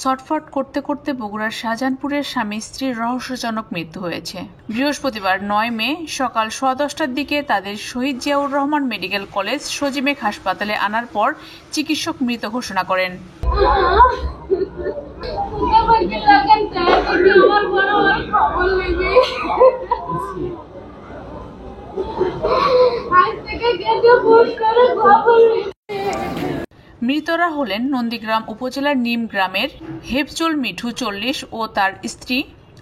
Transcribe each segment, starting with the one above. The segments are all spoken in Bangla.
ছটফট করতে করতে বগুড়ার শাহজাহানপুরের স্বামী স্ত্রীর রহস্যজনক মৃত্যু হয়েছে। বৃহস্পতিবার ৯ মে সকাল 10:15টার দিকে তাদের শহীদ জিয়াউর রহমান মেডিকেল কলেজ সজিমেক হাসপাতালে আনার পর চিকিৎসক মৃত ঘোষণা করেন। মৃতরা হলেন নন্দীগ্রাম উপজেলার নিম গ্রামের হেফজুল মিঠু 40 ও তার স্ত্রী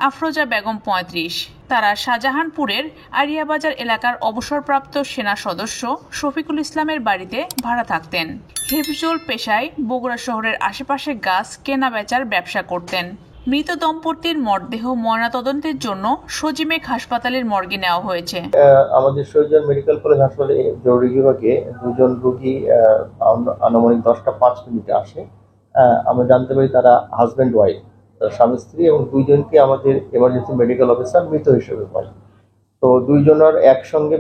আফরোজা বেগম 35। তারা শাহজাহানপুরের আরিয়াবাজার এলাকার অবসরপ্রাপ্ত সেনা সদস্য শফিকুল ইসলামের বাড়িতে ভাড়া থাকতেন। হেফজুল পেশায় বগুড়া শহরের আশেপাশে গাছ কেনা বেচার ব্যবসা করতেন। মৃত দম্পতির মরদেহ ময়নাতদন্তের জন্য সজিমেক হাসপাতালের মর্গে নেওয়া হয়েছে। আমাদের শহীদ মেডিকেল কলেজ হাসপাতালে জরুরি বিভাগে দুজন রোগী আনুমানিক 10টা 5 মিনিটে আসে। আমরা জানতে পারি তারা হাজব্যান্ড ওয়াইফ, স্বামী স্ত্রী, এবং দুইজনকে আমাদের এমার্জেন্সি মেডিকেল অফিসার মৃত হিসেবে পাই। তো দুইজনের একসঙ্গে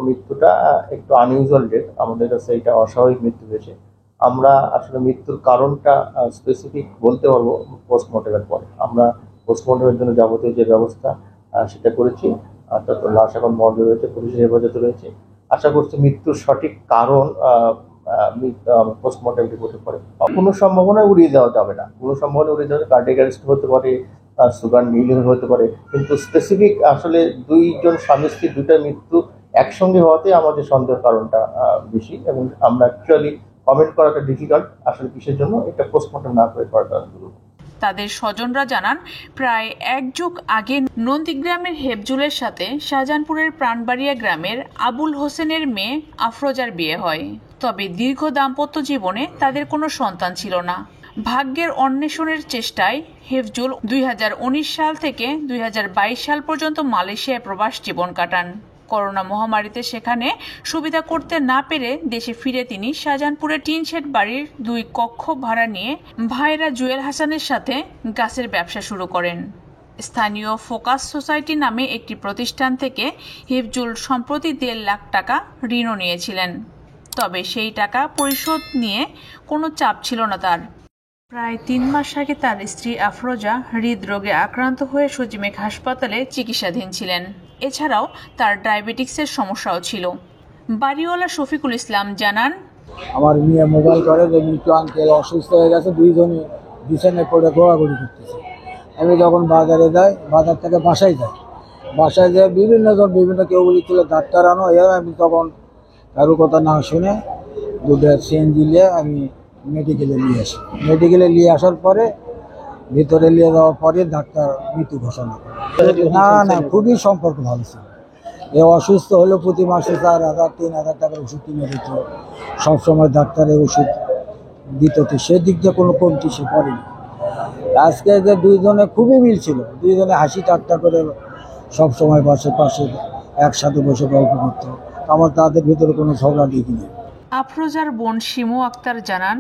মৃত্যুটা একটু আনইউজুয়াল ডেথ, আমাদের কাছে এটা অস্বাভাবিক মৃত্যু হয়েছে। আমরা আসলে মৃত্যুর কারণটা স্পেসিফিক বলতে পারবো পোস্টমর্টমের পরে। আমরা পোস্টমর্টমের জন্য যাবতীয় যে ব্যবস্থা সেটা করেছি। তারপর লাশ এখন মর্গে রয়েছে, পুলিশের হেফাজতে রয়েছে। আশা করছি মৃত্যুর সঠিক কারণ পোস্টমর্টম রিপোর্টের পরে। কোনো সম্ভাবনা উড়িয়ে দেওয়া যাবে না, কোনো সম্ভাবনা উড়িয়ে দেওয়া কার্ডিয়াক অ্যারেস্ট হতে পারে, সুগার নিল হতে পারে, কিন্তু স্পেসিফিক আসলে দুইজন স্বামী স্ত্রী দুইটা মৃত্যু একসঙ্গে হওয়াতে আমাদের সন্দেহের কারণটা বেশি, এবং আমরা অ্যাকচুয়ালি কমেন্ট করাটা ডিফিকাল্ট আসলে কিসের জন্য এটা পোস্টমর্টম না করে করাটা। তাদের স্বজনরা জানান, প্রায় 1 যুগ আগে নন্দীগ্রামের হেফজুলের সাথে শাহজাহানপুরের প্রাণবাড়িয়া গ্রামের আবুল হোসেনের মেয়ে আফরোজার বিয়ে হয়। তবে দীর্ঘ দাম্পত্য জীবনে তাদের কোনো সন্তান ছিল না। ভাগ্যের অন্বেষণের চেষ্টায় হেফজুল 2019 সাল থেকে 2022 সাল পর্যন্ত মালয়েশিয়ায় প্রবাস জীবন কাটান। করোনা মহামারীতে সেখানে সুবিধা করতে না পেরে দেশে ফিরে তিনি শাহজাহানপুরের টিনশেড বাড়ির 2 কক্ষ ভাড়া নিয়ে ভাইরা জুয়েল হাসানের সাথে গাছের ব্যবসা শুরু করেন। স্থানীয় ফোকাস সোসাইটি নামে একটি প্রতিষ্ঠান থেকে হেফজুল সম্প্রতি 1.5 লাখ টাকা ঋণও নিয়েছিলেন। তবে সেই টাকা পরিশোধ নিয়ে কোনো চাপ ছিল না তার। প্রায় 3 মাস আগে তার স্ত্রী আফরোজা হৃদরোগে আক্রান্ত হয়ে সজিমেক হাসপাতালে চিকিৎসাধীন ছিলেন। এছাড়াও তার ডায়াবেটিক্সের সমস্যাও ছিল। বাড়িওয়ালা শফিকুল ইসলাম জানান, আমার মেয়ে মোবাইল করে যে মিটু আঙ্কেল অসুস্থ হয়ে গেছে, দুইজনই বিছানায় পড়ে ঘোরাঘুরি করতেছে। আমি যখন বাজারে যাই, বাজার থেকে বাসায় যাই বিভিন্ন কেউ বলেছিল ডাক্তার আনো, আমি তখন কারো কথা না শুনে 2টা সিএনজি নিয়ে আমি মেডিকেলে নিয়ে আসি। মেডিকেলে নিয়ে আসার পরে ভিতরে নিয়ে যাওয়ার পরে ডাক্তার মৃত্যু ঘোষণা করে। না, খুবই সম্পর্ক ভালো ছিল। এ অসুস্থ হলেও প্রতি মাসে 4,000 3,000 টাকার ওষুধ কিনে দিত। সবসময় ডাক্তারের ওষুধ দিত, সেদিক দিয়ে কোনো কমতি সে করেনি। আজকে যে দুইজনে খুবই মিল ছিল, দুইজনে হাসি ঠাট্টা করে সবসময় পাশে একসাথে বসে গল্প করত। আমার তাদের ভিতরে কোনো ঝগড়া দেখিনি। আফরোজার বোন শিমু আক্তার জানান,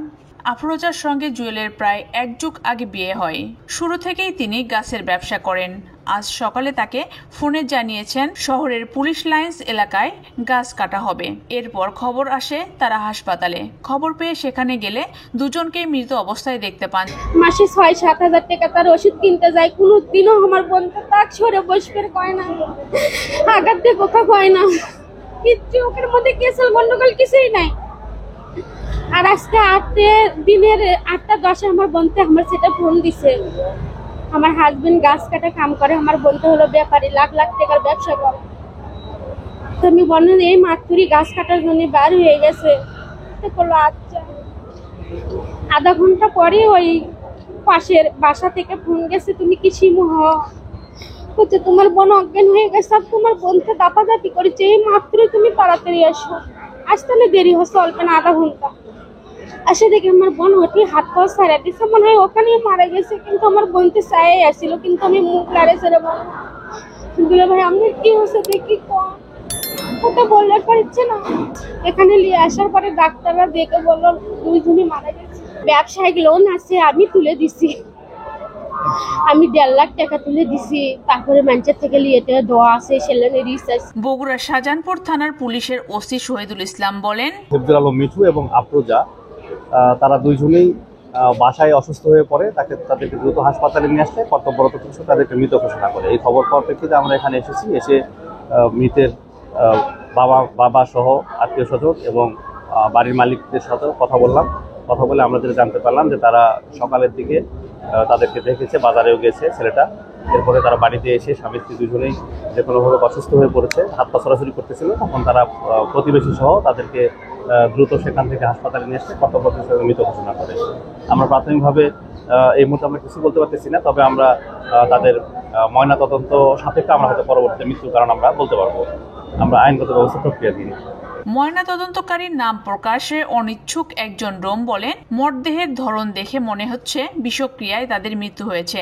আফরোজার সঙ্গে জুয়েলের প্রায় 1 যুগ আগে বিয়ে হয়। শুরু থেকেই তিনি গাছের ব্যবসা করেন। আজ সকালে তাকে ফোনে জানিয়েছেন শহরের পুলিশ লাইন্স এলাকায় গাছ কাটা হবে। এরপর খবর আসে তারা হাসপাতালে। খবর পেয়ে সেখানে গেলে দুজনকেই মৃত অবস্থায় দেখতে পান। মাসে 6-7 হাজার টাকা তার ওষুধ কিনতে যায়, কোনোদিনও আমার বোনটা তাক সরে বসবে কয় না, আঘাত দিয়ে কথা কয় না, কিচ্ছু ওদের মধ্যে কেসের গন্ডগোল কিছুই নাই। আর আজকে দিনের 8টা 10 আমার বোনতে আমার সেটা ফোন দিছে। আমার হাজবেন্ড গাছ কাটা কাম করে, আমার বোনতে হলো ব্যাপারী, লাখ লাখ টাকার ব্যবসা করে। তো আমি বললাম এই মাতুরি গাছ কাটার জন্য বার হয়ে গেছে। তো বললো আচ্ছা। আধা ঘন্টা পরে ওই পাশের বাসা থেকে ফোন গেছে, তুমি কি শিমু হচ্ছে, তোমার বোন অজ্ঞান হয়ে গেছে, তোমার বোনকে দাপাদাপি করেছে, এই মাত্রই তুমি তাড়াতাড়ি আসো। আসতে না দেরি হচ্ছে অল্প না আধা ঘন্টা। আসে দেখি আমার বোন ওটি হাত পা ছাড়া দিচ্ছে, মনে হয় ওখানেই মারা গেছে। কিন্তু আমার বোনতে চাই আসছিল, কিন্তু আমি মুখ লাড়ে ছেড়ে বললো ভাই আমি কি হচ্ছে দেখি ওটা বললে পারছে না। এখানে নিয়ে আসার পরে ডাক্তাররা দেখে বললো দুইজনই মারা গেছে। ব্যবসায়িক লোন আছে, আমি তুলে দিছি, আমি 1.5 লাখ টাকা তুলে দিছি। তারপরে ম্যানচেস্টার থেকে নিয়ে দেওয়া আছে সেলেনের রিসার্চ। বগুড়া শাহজাহানপুর থানার পুলিশের ওসি শহীদুল ইসলাম বলেন, হেফজুল আলম মিঠু এবং আফরোজা তারা দুইজনেই বাসায় অসুস্থ হয়ে পড়ে, তাদেরকে দ্রুত হাসপাতালে নিয়ে আসলে কর্তব্যরত চিকিৎসক তাদেরকে মৃত ঘোষণা করে। এই খবর পাওয়ার প্রেক্ষিতে আমরা এখানে এসে মৃতের বাবা সহ আত্মীয় স্বজন এবং বাড়ির মালিকদের সাথে কথা বলে আমরা যেটা জানতে পারলাম যে তারা সকালের দিকে তাদেরকে দেখেছে, বাজারেও গেছে ছেলেটা। এরপরে তারা বাড়িতে এসে স্বামী স্ত্রী দুজনেই যে কোনোভাবে অসুস্থ হয়ে পড়েছে, হাত পা ছড়াছড়ি করতেছিল। তখন তারা প্রতিবেশী সহ তাদেরকে দ্রুত সেখান থেকে হাসপাতালে নিয়ে এসে কর্তব্যরত হিসেবে মৃত ঘোষণা করে। আমরা প্রাথমিকভাবে এই মুহূর্তে আমরা কিছু বলতে পারতেছি না, তবে আমরা তাদের ময়নাতদন্ত সাপেক্ষে আমরা হয়তো পরবর্তী মৃত্যুর কারণ আমরা বলতে পারবো। আমরা আইনগত ব্যবস্থা প্রক্রিয়াধীন। ময়নাতদন্তকারীর নাম প্রকাশে অনিচ্ছুক একজন রোম বলেন, মরদেহের ধরন দেখে মনে হচ্ছে বিষক্রিয়ায় তাদের মৃত্যু হয়েছে।